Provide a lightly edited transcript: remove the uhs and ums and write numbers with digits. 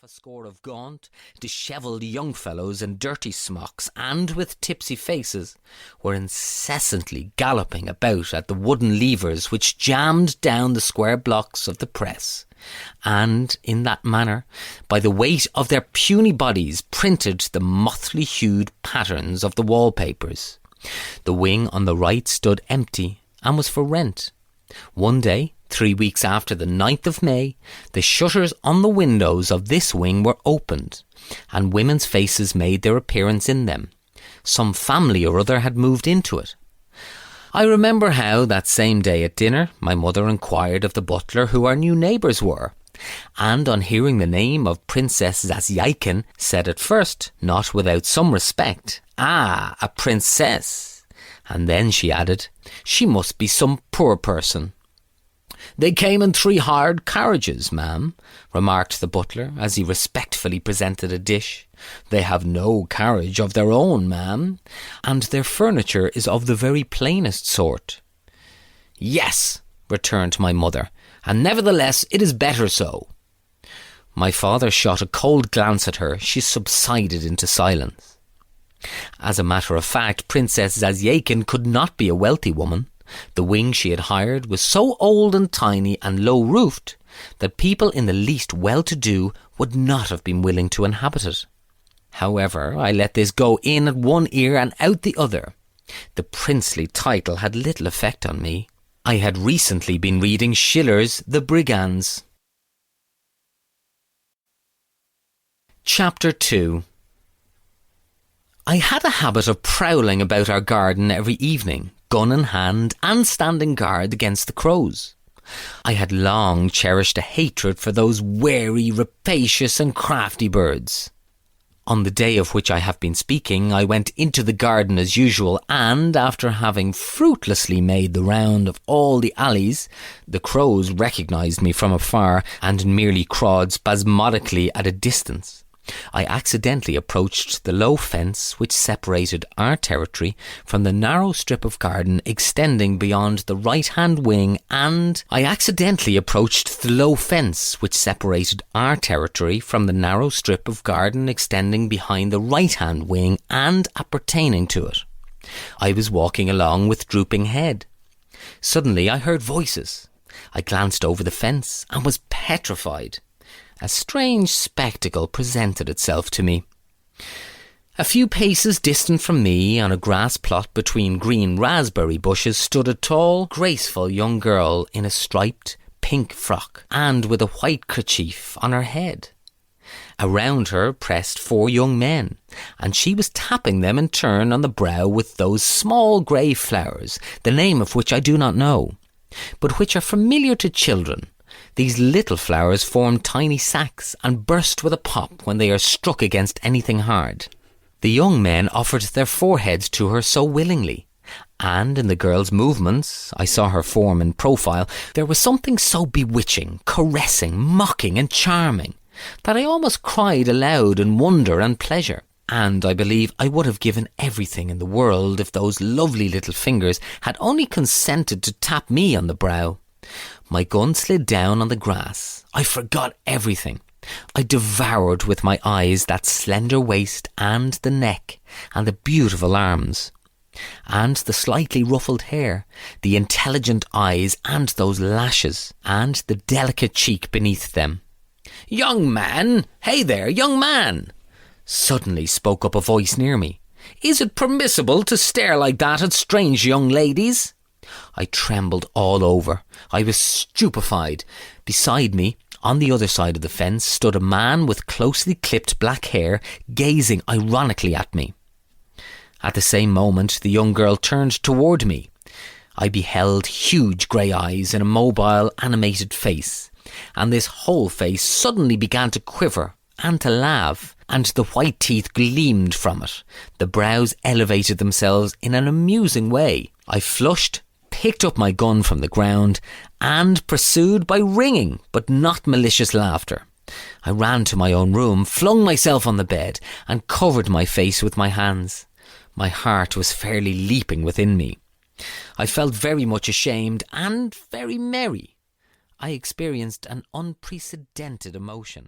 half a score of gaunt, dishevelled young fellows in dirty smocks and with tipsy faces were incessantly galloping about at the wooden levers which jammed down the square blocks of the press, and in that manner, by the weight of their puny bodies, printed the mothly hued patterns of the wallpapers. The wing on the right stood empty and was for rent. One day, 3 weeks after the 9th of May, the shutters on the windows of this wing were opened, and women's faces made their appearance in them. Some family or other had moved into it. I remember how, that same day at dinner, my mother inquired of the butler who our new neighbours were, and on hearing the name of Princess Zasyaikin, said at first, not without some respect, "Ah, a princess!" And then she added, "She must be some poor person." "They came in 3 hired carriages, ma'am," remarked the butler, as he respectfully presented a dish. "They have no carriage of their own, ma'am, and their furniture is of the very plainest sort." "Yes," returned my mother, "and nevertheless it is better so." My father shot a cold glance at her. She subsided into silence. As a matter of fact, Princess Zasyaikin could not be a wealthy woman. The wing she had hired was so old and tiny and low-roofed that people in the least well-to-do would not have been willing to inhabit it. However, I let this go in at one ear and out the other. The princely title had little effect on me. I had recently been reading Schiller's The Brigands. Chapter 2. I had a habit of prowling about our garden every evening, gun in hand, and standing guard against the crows. I had long cherished a hatred for those wary, rapacious and crafty birds. On the day of which I have been speaking, I went into the garden as usual, and after having fruitlessly made the round of all the alleys, the crows recognised me from afar and merely crawled spasmodically at a distance. I accidentally approached the low fence which separated our territory from the narrow strip of garden extending beyond the right-hand wing, and appertaining to it. I was walking along with drooping head. Suddenly I heard voices. I glanced over the fence and was petrified. A strange spectacle presented itself to me. A few paces distant from me, on a grass plot between green raspberry bushes, stood a tall, graceful young girl in a striped pink frock and with a white kerchief on her head. Around her pressed 4 young men, and she was tapping them in turn on the brow with those small grey flowers, the name of which I do not know, but which are familiar to children. These little flowers form tiny sacs and burst with a pop when they are struck against anything hard. The young men offered their foreheads to her so willingly, and in the girl's movements, I saw her form in profile, there was something so bewitching, caressing, mocking and charming, that I almost cried aloud in wonder and pleasure. And I believe I would have given everything in the world if those lovely little fingers had only consented to tap me on the brow. My gun slid down on the grass. I forgot everything. I devoured with my eyes that slender waist and the neck and the beautiful arms, and the slightly ruffled hair, the intelligent eyes and those lashes, and the delicate cheek beneath them. "Young man! Hey there, young man!" suddenly spoke up a voice near me. "Is it permissible to stare like that at strange young ladies?" I trembled all over. I was stupefied. Beside me, on the other side of the fence, stood a man with closely clipped black hair, gazing ironically at me. At the same moment, the young girl turned toward me. I beheld huge grey eyes in a mobile, animated face, and this whole face suddenly began to quiver and to laugh, and the white teeth gleamed from it. The brows elevated themselves in an amusing way. I flushed, picked up my gun from the ground, and pursued by ringing but not malicious laughter. I ran to my own room, flung myself on the bed, and covered my face with my hands. My heart was fairly leaping within me. I felt very much ashamed and very merry. I experienced an unprecedented emotion.